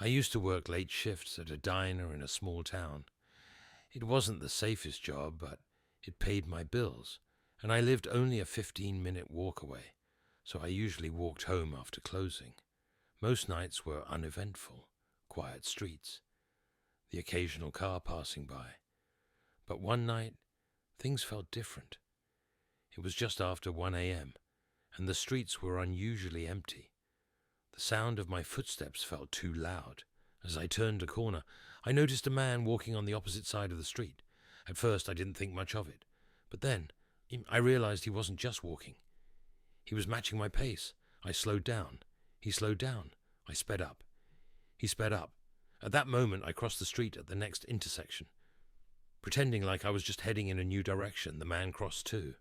I used to work late shifts at a diner in a small town. It wasn't the safest job, but it paid my bills, and I lived only a 15-minute walk away, so I usually walked home after closing. Most nights were uneventful, quiet streets, the occasional car passing by. But one night, things felt different. It was just after 1 a.m., and the streets were unusually empty. The sound of my footsteps felt too loud. As I turned a corner, I noticed a man walking on the opposite side of the street. At first, I didn't think much of it, but then I realized he wasn't just walking. He was matching my pace. I slowed down. He slowed down. I sped up. He sped up. At that moment, I crossed the street at the next intersection. Pretending like I was just heading in a new direction, the man crossed too.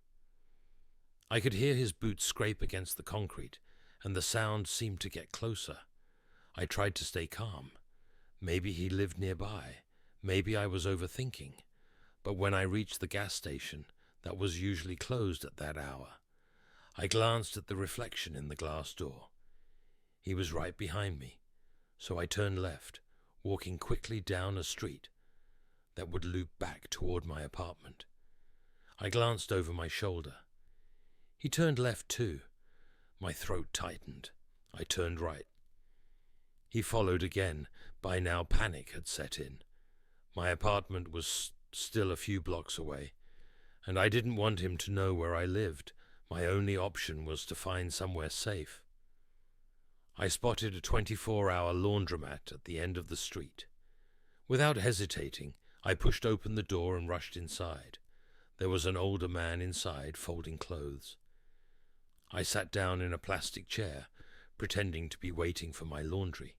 I could hear his boots scrape against the concrete, and the sound seemed to get closer. I tried to stay calm. Maybe he lived nearby. Maybe I was overthinking. But when I reached the gas station, that was usually closed at that hour, I glanced at the reflection in the glass door. He was right behind me, so I turned left, walking quickly down a street that would loop back toward my apartment. I glanced over my shoulder. He turned left too. My throat tightened. I turned right. He followed again. By now panic had set in. My apartment was still a few blocks away, and I didn't want him to know where I lived. My only option was to find somewhere safe. I spotted a 24-hour laundromat at the end of the street. Without hesitating, I pushed open the door and rushed inside. There was an older man inside, folding clothes. I sat down in a plastic chair, pretending to be waiting for my laundry.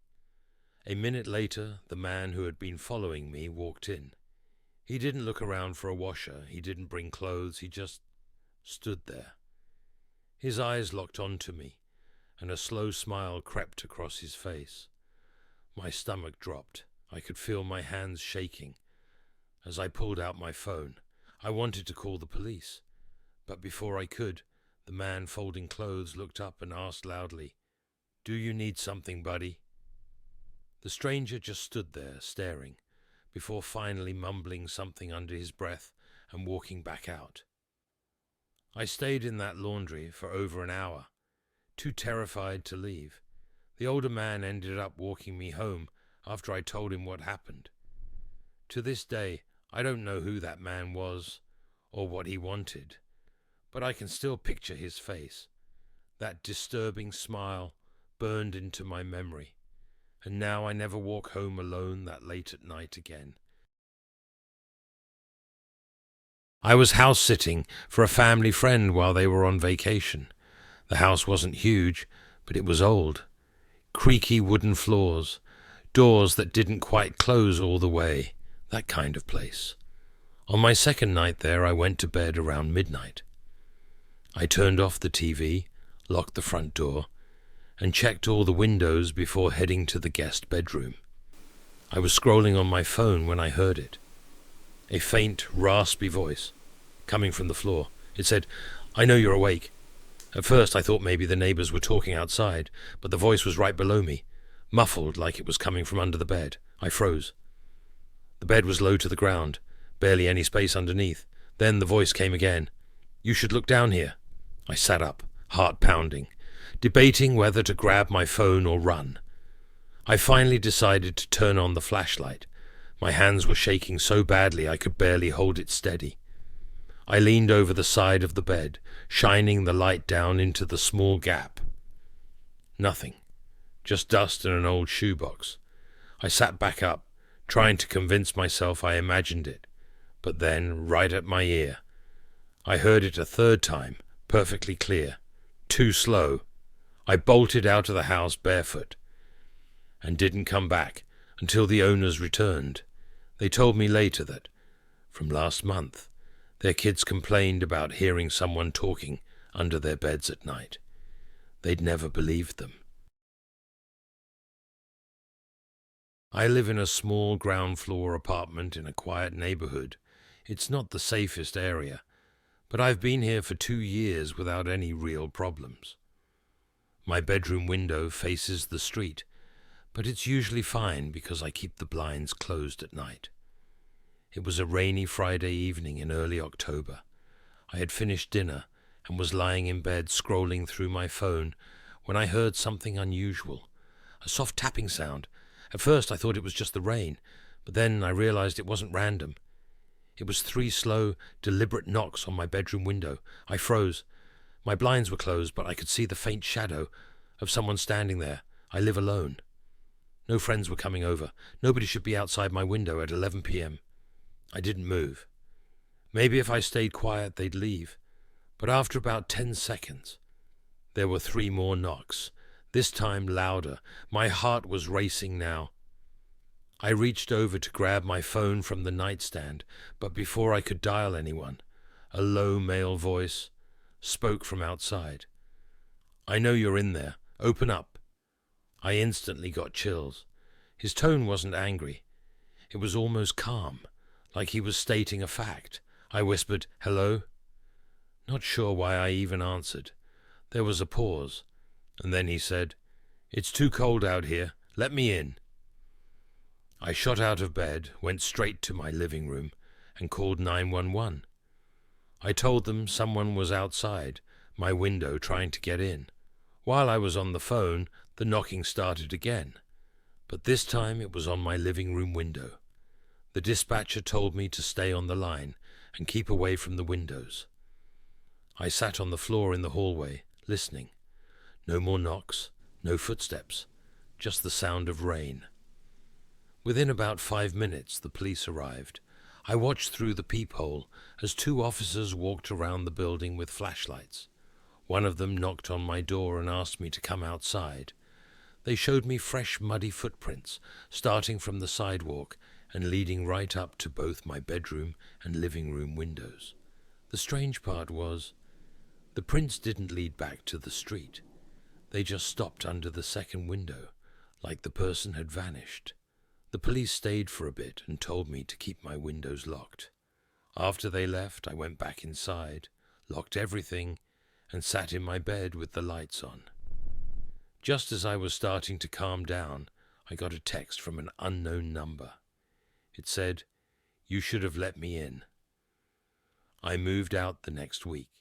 A minute later, the man who had been following me walked in. He didn't look around for a washer, he didn't bring clothes, he just stood there. His eyes locked onto me, and a slow smile crept across his face. My stomach dropped. I could feel my hands shaking. As I pulled out my phone, I wanted to call the police, but before I could, the man folding clothes looked up and asked loudly, "Do you need something, buddy?" The stranger just stood there, staring, before finally mumbling something under his breath and walking back out. I stayed in that laundry for over an hour, too terrified to leave. The older man ended up walking me home after I told him what happened. To this day, I don't know who that man was or what he wanted, but I can still picture his face. That disturbing smile burned into my memory, and now I never walk home alone that late at night again. I was house-sitting for a family friend while they were on vacation. The house wasn't huge, but it was old. Creaky wooden floors, doors that didn't quite close all the way, that kind of place. On my second night there, I went to bed around midnight. I turned off the TV, locked the front door, and checked all the windows before heading to the guest bedroom. I was scrolling on my phone when I heard it. A faint, raspy voice, coming from the floor. It said, "I know you're awake." At first I thought maybe the neighbors were talking outside, but the voice was right below me, muffled like it was coming from under the bed. I froze. The bed was low to the ground, barely any space underneath. Then the voice came again. "You should look down here." I sat up, heart pounding, debating whether to grab my phone or run. I finally decided to turn on the flashlight. My hands were shaking so badly I could barely hold it steady. I leaned over the side of the bed, shining the light down into the small gap. Nothing. Just dust and an old shoebox. I sat back up, trying to convince myself I imagined it. But then, right at my ear, I heard it a third time, perfectly clear. Too slow. I bolted out of the house barefoot, and didn't come back until the owners returned. They told me later that, from last month, their kids complained about hearing someone talking under their beds at night. They'd never believed them. I live in a small ground-floor apartment in a quiet neighborhood. It's not the safest area, but I've been here for 2 years without any real problems. My bedroom window faces the street, but it's usually fine because I keep the blinds closed at night. It was a rainy Friday evening in early October. I had finished dinner and was lying in bed scrolling through my phone when I heard something unusual, a soft tapping sound. At first I thought it was just the rain, but then I realized it wasn't random. It was 3 slow, deliberate knocks on my bedroom window. I froze. My blinds were closed, but I could see the faint shadow of someone standing there. I live alone. No friends were coming over. Nobody should be outside my window at 11 p.m. I didn't move. Maybe if I stayed quiet, they'd leave. But after about 10 seconds, there were 3 more knocks, this time louder. My heart was racing now. I reached over to grab my phone from the nightstand, but before I could dial anyone, a low male voice spoke from outside. "I know you're in there. Open up." I instantly got chills. His tone wasn't angry. It was almost calm, like he was stating a fact. I whispered, "Hello?" Not sure why I even answered. There was a pause, and then he said, "It's too cold out here. Let me in." I shot out of bed, went straight to my living room, and called 911. I told them someone was outside my window trying to get in. While I was on the phone, the knocking started again, but this time it was on my living room window. The dispatcher told me to stay on the line and keep away from the windows. I sat on the floor in the hallway, listening. No more knocks, no footsteps, just the sound of rain. Within about 5 minutes, the police arrived. I watched through the peephole as 2 officers walked around the building with flashlights. One of them knocked on my door and asked me to come outside. They showed me fresh, muddy footprints, starting from the sidewalk and leading right up to both my bedroom and living room windows. The strange part was, the prints didn't lead back to the street. They just stopped under the second window, like the person had vanished. The police stayed for a bit and told me to keep my windows locked. After they left, I went back inside, locked everything, and sat in my bed with the lights on. Just as I was starting to calm down, I got a text from an unknown number. It said, "You should have let me in." I moved out the next week.